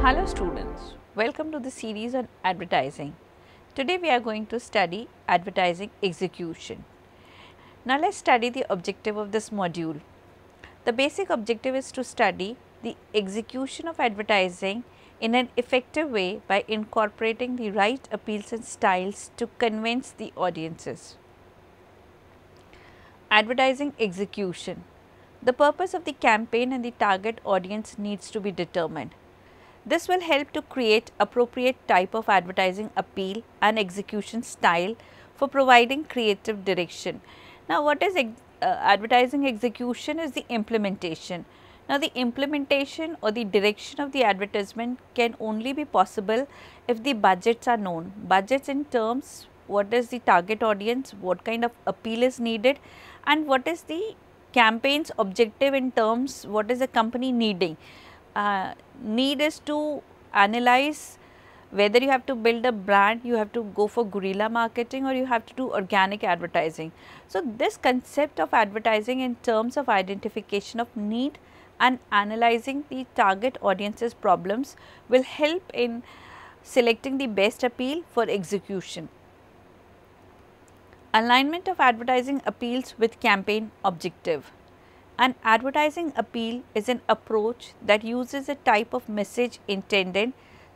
Hello students, welcome to the series on advertising. Today we are going to study advertising execution. Now let us study the objective of this module. The basic objective is to study the execution of advertising in an effective way by incorporating the right appeals and styles to convince the audiences. Advertising execution. The purpose of the campaign and the target audience needs to be determined. This will help to create appropriate type of advertising appeal and execution style for providing creative direction. Now, what is advertising execution is the implementation. Now, the implementation or the direction of the advertisement can only be possible if the budgets are known. Budgets in terms what is the target audience, what kind of appeal is needed, and what is the campaign's objective in terms what is the company needing. Need is to analyze whether you have to build a brand, you have to go for guerrilla marketing, or you have to do organic advertising. So, this concept of advertising in terms of identification of need and analyzing the target audience's problems will help in selecting the best appeal for execution. Alignment of advertising appeals with campaign objective. An advertising appeal is an approach that uses a type of message intended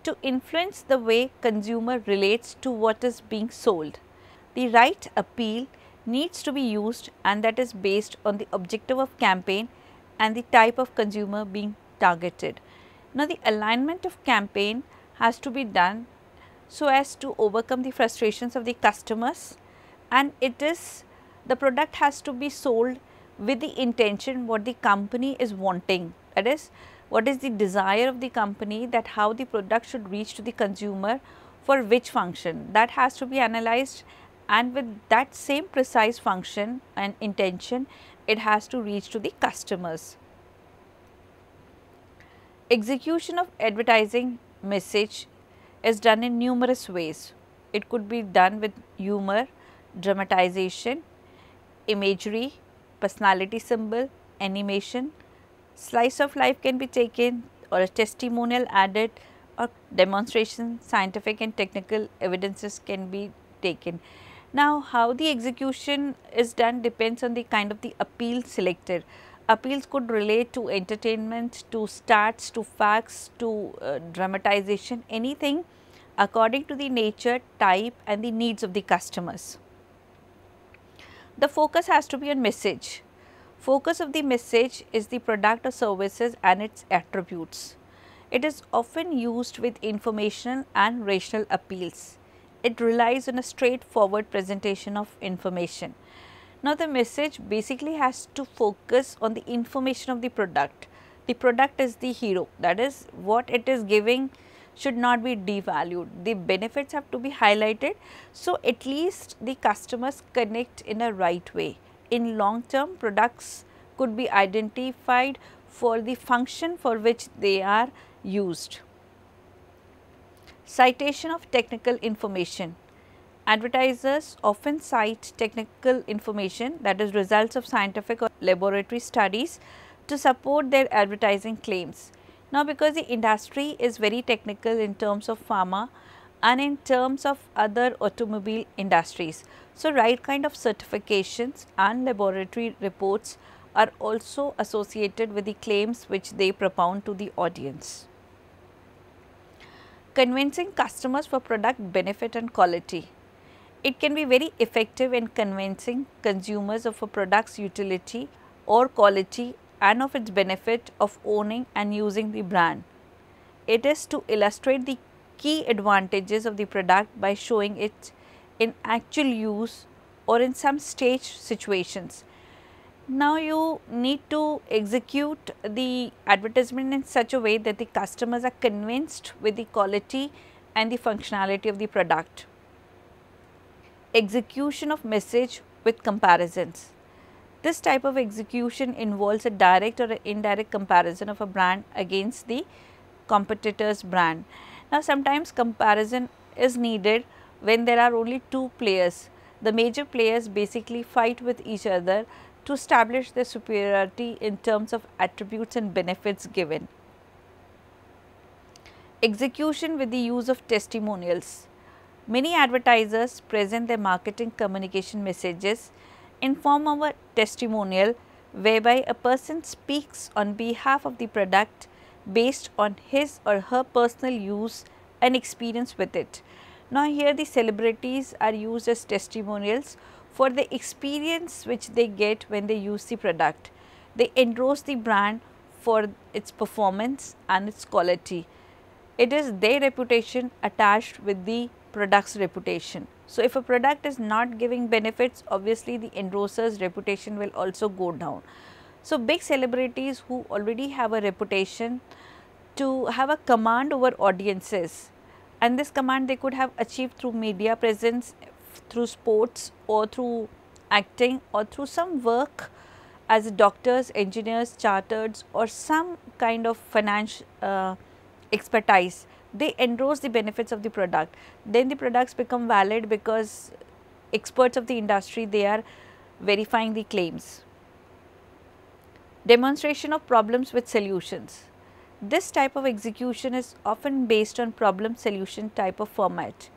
to influence the way consumer relates to what is being sold. The right appeal needs to be used, and that is based on the objective of campaign and the type of consumer being targeted. Now, the alignment of campaign has to be done so as to overcome the frustrations of the customers, and the product has to be sold with the intention what the company is wanting, that is what is the desire of the company, that how the product should reach to the consumer for which function, that has to be analyzed, and with that same precise function and intention it has to reach to the customers. Execution of advertising message is done in numerous ways. It could be done with humor, dramatization, imagery, personality symbol, animation, slice of life can be taken, or a testimonial added, or demonstration, scientific and technical evidences can be taken. Now, how the execution is done depends on the kind of the appeal selected. Appeals could relate to entertainment, to stats, to facts, to dramatization, anything according to the nature, type and the needs of the customers. The focus has to be on message. Focus of the message is the product or services and its attributes. It is often used with informational and rational appeals. It relies on a straightforward presentation of information. Now, the message basically has to focus on the information of the product. The product is the hero, that is what it is giving should not be devalued. The benefits have to be highlighted, so at least the customers connect in a right way. In long term, products could be identified for the function for which they are used. Citation of technical information. Advertisers often cite technical information, that is results of scientific or laboratory studies, to support their advertising claims. Now, because the industry is very technical in terms of pharma and in terms of other automobile industries, so right kind of certifications and laboratory reports are also associated with the claims which they propound to the audience. Convincing customers for product benefit and quality. It can be very effective in convincing consumers of a product's utility or quality and of its benefit of owning and using the brand. It is to illustrate the key advantages of the product by showing it in actual use or in some stage situations. Now, you need to execute the advertisement in such a way that the customers are convinced with the quality and the functionality of the product. Execution of message with comparisons. This type of execution involves a direct or indirect comparison of a brand against the competitor's brand. Now, sometimes comparison is needed when there are only two players. The major players basically fight with each other to establish their superiority in terms of attributes and benefits given. Execution with the use of testimonials. Many advertisers present their marketing communication messages in form of a testimonial whereby a person speaks on behalf of the product based on his or her personal use and experience with it. Now, here the celebrities are used as testimonials for the experience which they get when they use the product. They endorse the brand for its performance and its quality. It is their reputation attached with the product's reputation. So, if a product is not giving benefits, obviously the endorser's reputation will also go down. So, big celebrities who already have a reputation to have a command over audiences, and this command they could have achieved through media presence, through sports or through acting or through some work as doctors, engineers, chartered or some kind of financial expertise. They endorse the benefits of the product, then the products become valid because experts of the industry, they are verifying the claims. Demonstration of problems with solutions. This type of execution is often based on problem solution type of format.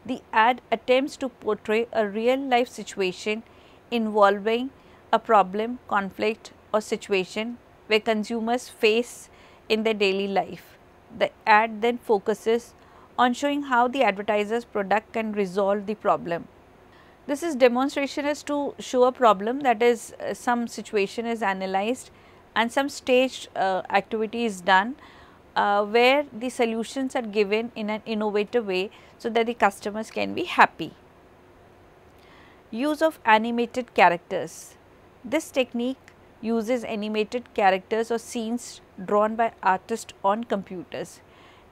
The ad attempts to portray a real life situation involving a problem, conflict or situation where consumers face in their daily life. The ad then focuses on showing how the advertiser's product can resolve the problem. This is demonstration is to show a problem, that is some situation is analyzed and some staged activity is done where the solutions are given in an innovative way so that the customers can be happy. Use of animated characters. This technique uses animated characters or scenes drawn by artists on computers.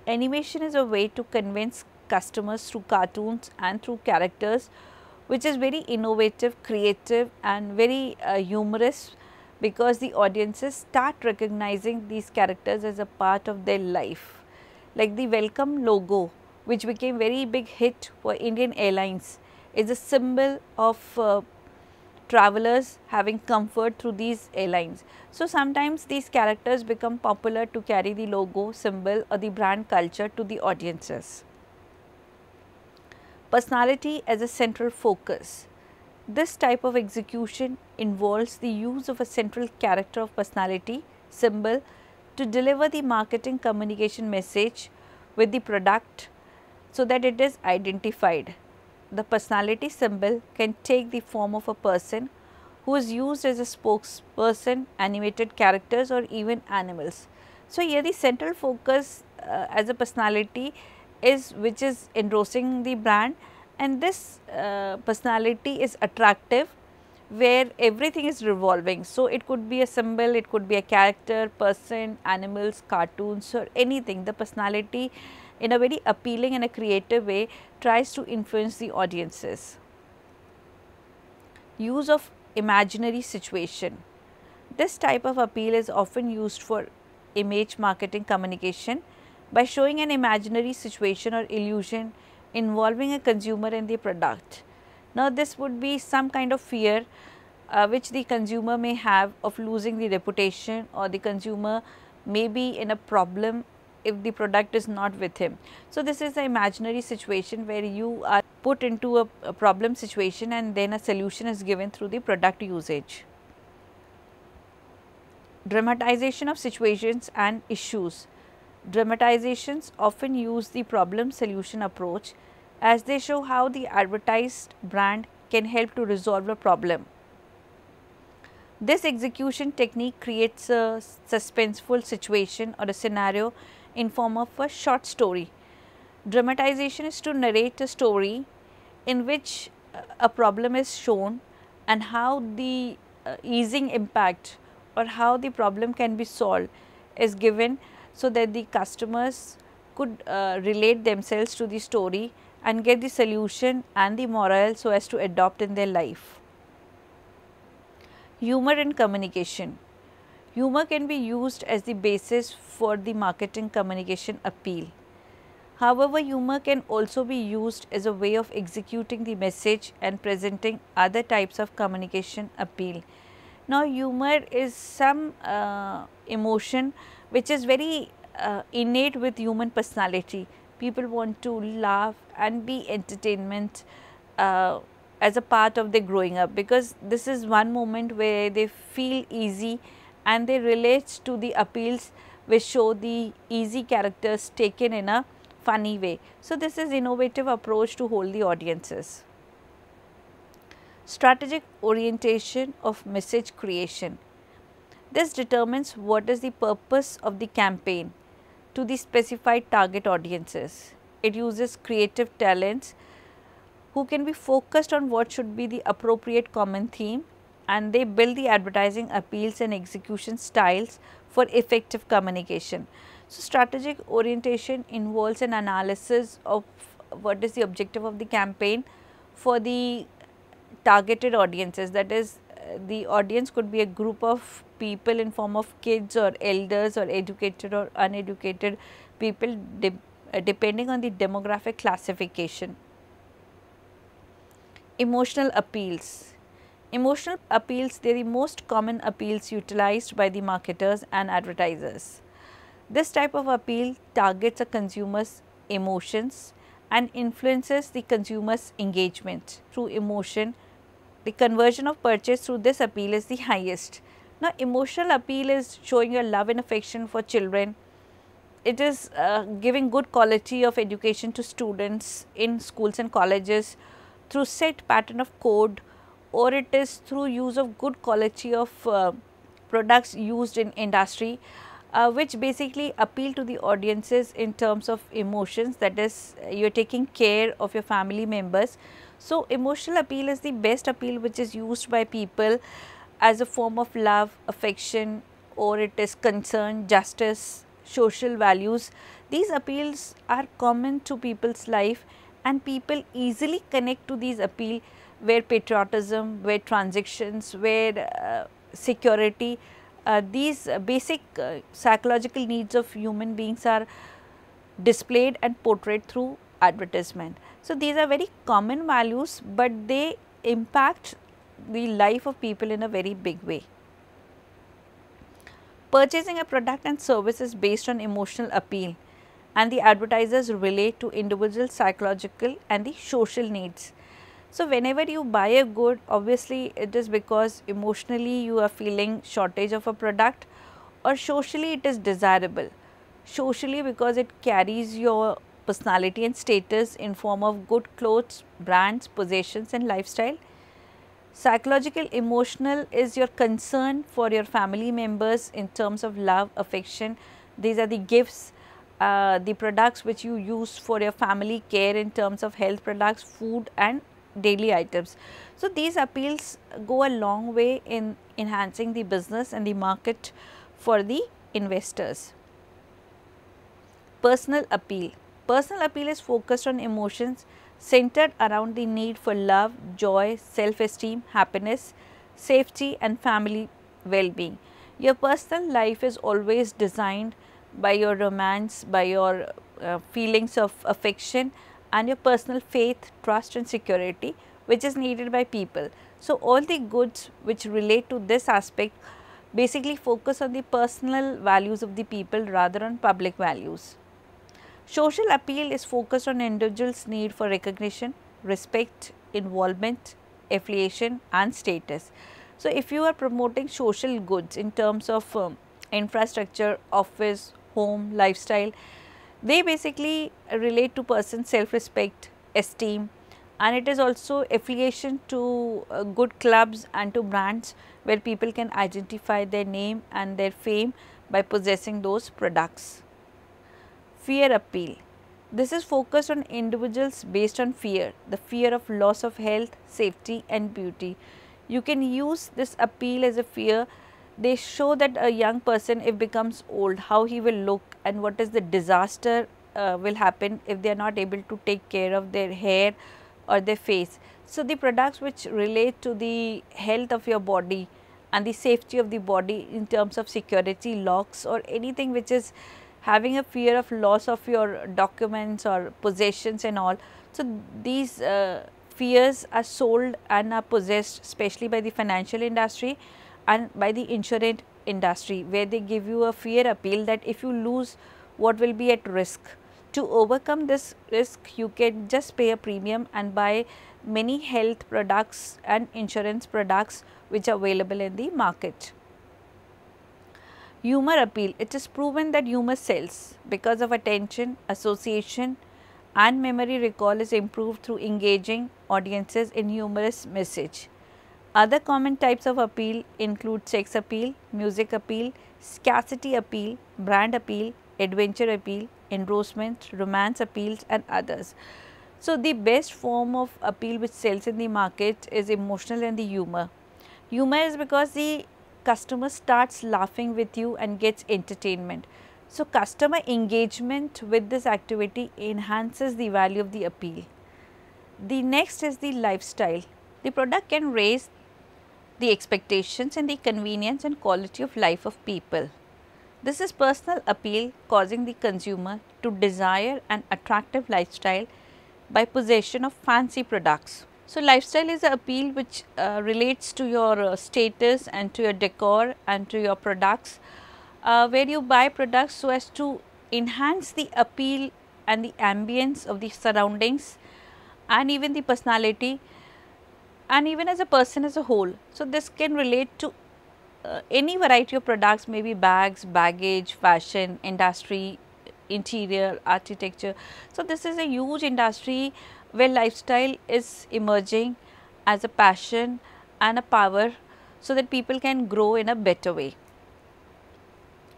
Animation is a way to convince customers through cartoons and through characters, which is very innovative, creative and very humorous, because the audiences start recognizing these characters as a part of their life. Like the welcome logo, which became very big hit for Indian Airlines, is a symbol of travelers having comfort through these airlines. So, sometimes these characters become popular to carry the logo, symbol or the brand culture to the audiences. Personality as a central focus. This type of execution involves the use of a central character of personality symbol to deliver the marketing communication message with the product so that it is identified. The personality symbol can take the form of a person who is used as a spokesperson, animated characters or even animals. So, here the central focus as a personality is which is endorsing the brand, and this personality is attractive where everything is revolving. So, it could be a symbol, it could be a character, person, animals, cartoons or anything. The personality in a very appealing and a creative way tries to influence the audiences. Use of imaginary situation. This type of appeal is often used for image marketing communication by showing an imaginary situation or illusion involving a consumer and the product. Now, this would be some kind of fear which the consumer may have of losing the reputation, or the consumer may be in a problem if the product is not with him. So, this is the imaginary situation where you are put into a problem situation and then a solution is given through the product usage. Dramatization of situations and issues. Dramatizations often use the problem solution approach as they show how the advertised brand can help to resolve a problem. This execution technique creates a suspenseful situation or a scenario in form of a short story. Dramatization is to narrate a story in which a problem is shown and how the easing impact or how the problem can be solved is given, so that the customers could relate themselves to the story and get the solution and the moral so as to adopt in their life. Humor in communication. Humor can be used as the basis for the marketing communication appeal. However, humor can also be used as a way of executing the message and presenting other types of communication appeal. Now, humor is some emotion which is very innate with human personality. People want to laugh and be entertainment uh, as a part of their growing up, because this is one moment where they feel easy and they relate to the appeals which show the easy characters taken in a funny way. So, this is innovative approach to hold the audiences. Strategic orientation of message creation. This determines what is the purpose of the campaign to the specified target audiences. It uses creative talents who can be focused on what should be the appropriate common theme, and they build the advertising appeals and execution styles for effective communication. So, strategic orientation involves an analysis of what is the objective of the campaign for the targeted audiences, that is the audience could be a group of people in form of kids or elders or educated or uneducated people depending on the demographic classification. Emotional appeals. Emotional appeals, they are the most common appeals utilized by the marketers and advertisers. This type of appeal targets a consumer's emotions and influences the consumer's engagement through emotion. The conversion of purchase through this appeal is the highest. Now, emotional appeal is showing your love and affection for children. It is giving good quality of education to students in schools and colleges through set pattern of code, or it is through use of good quality of products used in industry, which basically appeal to the audiences in terms of emotions, that is you are taking care of your family members. So, emotional appeal is the best appeal which is used by people as a form of love, affection, or it is concern, justice, social values. These appeals are common to people's life and people easily connect to these appeal where patriotism, where transactions, where security, these basic psychological needs of human beings are displayed and portrayed through advertisement. So, these are very common values, but they impact the life of people in a very big way. Purchasing a product and service is based on emotional appeal, and the advertisers relate to individual psychological and the social needs. So, whenever you buy a good, obviously it is because emotionally you are feeling shortage of a product, or socially it is desirable. Socially because it carries your personality and status in form of good clothes, brands, possessions and lifestyle. Psychological emotional is your concern for your family members in terms of love, affection. These are the gifts, the products which you use for your family care in terms of health products, food and daily items. So, these appeals go a long way in enhancing the business and the market for the investors. Personal appeal. Personal appeal is focused on emotions centered around the need for love, joy, self-esteem, happiness, safety and family well-being. Your personal life is always designed by your romance, by your feelings of affection and your personal faith, trust and security which is needed by people. So, all the goods which relate to this aspect basically focus on the personal values of the people rather on public values. Social appeal is focused on individuals' need for recognition, respect, involvement, affiliation and status. So, if you are promoting social goods in terms of infrastructure, office, home, lifestyle, they basically relate to person's self-respect, esteem and it is also affiliation to good clubs and to brands where people can identify their name and their fame by possessing those products. Fear appeal. This is focused on individuals based on fear, the fear of loss of health, safety and beauty. You can use this appeal as a fear. They show that a young person if becomes old, how he will look and what is the disaster will happen if they are not able to take care of their hair or their face. So, the products which relate to the health of your body and the safety of the body in terms of security, locks or anything which is having a fear of loss of your documents or possessions and all. So, these fears are sold and are possessed especially by the financial industry and by the insurance industry, where they give you a fear appeal that if you lose what will be at risk. To overcome this risk, you can just pay a premium and buy many health products and insurance products which are available in the market. Humor appeal. It is proven that humor sells because of attention, association and memory recall is improved through engaging audiences in humorous message. Other common types of appeal include sex appeal, music appeal, scarcity appeal, brand appeal, adventure appeal, endorsement, romance appeals and others. So, the best form of appeal which sells in the market is emotional and the humor. Humor is because the customer starts laughing with you and gets entertainment. So, customer engagement with this activity enhances the value of the appeal. The next is the lifestyle. The product can raise the expectations and the convenience and quality of life of people. This is personal appeal causing the consumer to desire an attractive lifestyle by possession of fancy products. So, lifestyle is an appeal which relates to your status and to your decor and to your products, where you buy products so as to enhance the appeal and the ambience of the surroundings and even the personality and even as a person as a whole. So, this can relate to any variety of products, maybe bags, baggage, fashion, industry, interior, architecture. So, this is a huge industry where lifestyle is emerging as a passion and a power so that people can grow in a better way.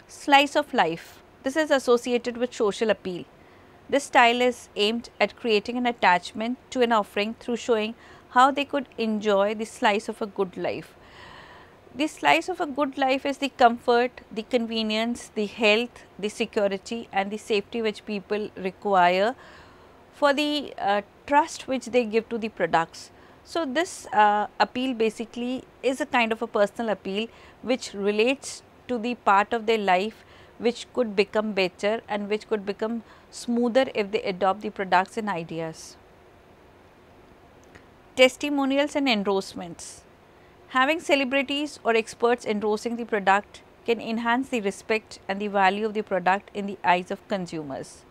Slice of life. This is associated with social appeal. This style is aimed at creating an attachment to an offering through showing how they could enjoy the slice of a good life. The slice of a good life is the comfort, the convenience, the health, the security and the safety which people require for the trust which they give to the products. So, this appeal basically is a kind of a personal appeal which relates to the part of their life which could become better and which could become smoother if they adopt the products and ideas. Testimonials and endorsements. Having celebrities or experts endorsing the product can enhance the respect and the value of the product in the eyes of consumers.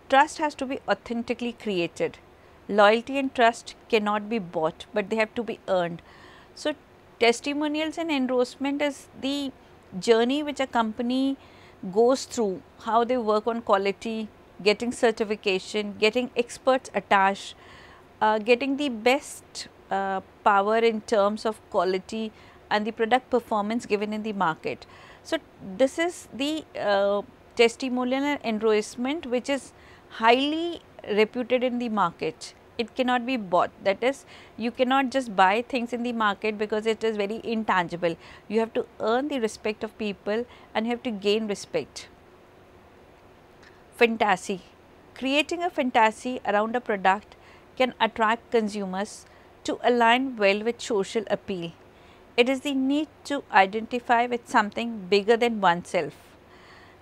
Trust has to be authentically created. Loyalty and trust cannot be bought, but they have to be earned. So, testimonials and endorsement is the journey which a company goes through, how they work on quality, getting certification, getting experts attached, getting the best power in terms of quality and the product performance given in the market. So, this is the testimonial and endorsement which is highly reputed in the market. It cannot be bought, that is, you cannot just buy things in the market because it is very intangible. You have to earn the respect of people and you have to gain respect. Fantasy. Creating a fantasy around a product can attract consumers to align well with social appeal. It is the need to identify with something bigger than oneself.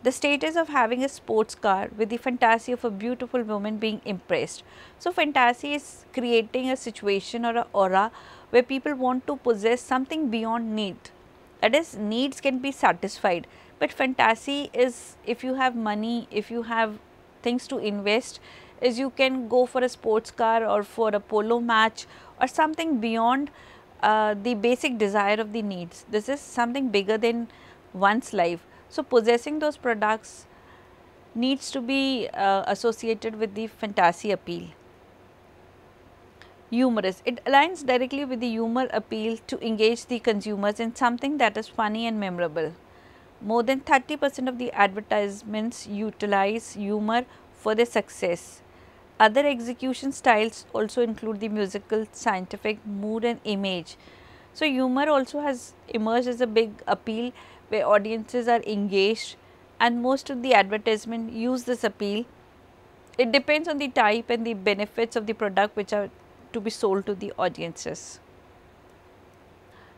The status of having a sports car with the fantasy of a beautiful woman being impressed. So, fantasy is creating a situation or an aura where people want to possess something beyond need. That is, needs can be satisfied, but fantasy is, if you have money, if you have things to invest, is you can go for a sports car or for a polo match or something beyond the basic desire of the needs. This is something bigger than one's life. So, possessing those products needs to be associated with the fantasy appeal. Humorous. It aligns directly with the humor appeal to engage the consumers in something that is funny and memorable. More than 30% of the advertisements utilize humor for their success. Other execution styles also include the musical, scientific, mood and image. So, humor also has emerged as a big appeal where audiences are engaged and most of the advertisement use this appeal. It depends on the type and the benefits of the product which are to be sold to the audiences.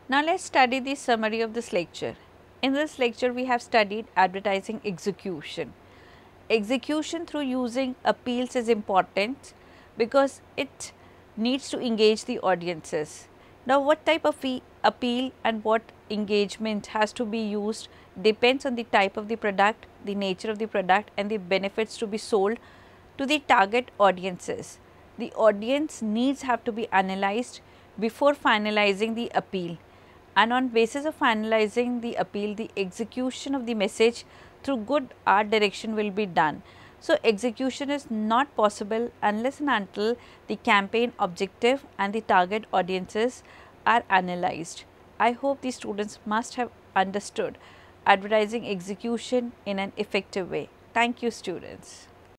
Now, let us study the summary of this lecture. In this lecture, we have studied advertising execution. Execution through using appeals is important because it needs to engage the audiences. Now, what type of appeal and what engagement has to be used depends on the type of the product, the nature of the product and the benefits to be sold to the target audiences. The audience needs have to be analyzed before finalizing the appeal, and on basis of finalizing the appeal, the execution of the message through good art direction will be done. So, execution is not possible unless and until the campaign objective and the target audiences are analyzed. I hope the students must have understood advertising execution in an effective way. Thank you, students.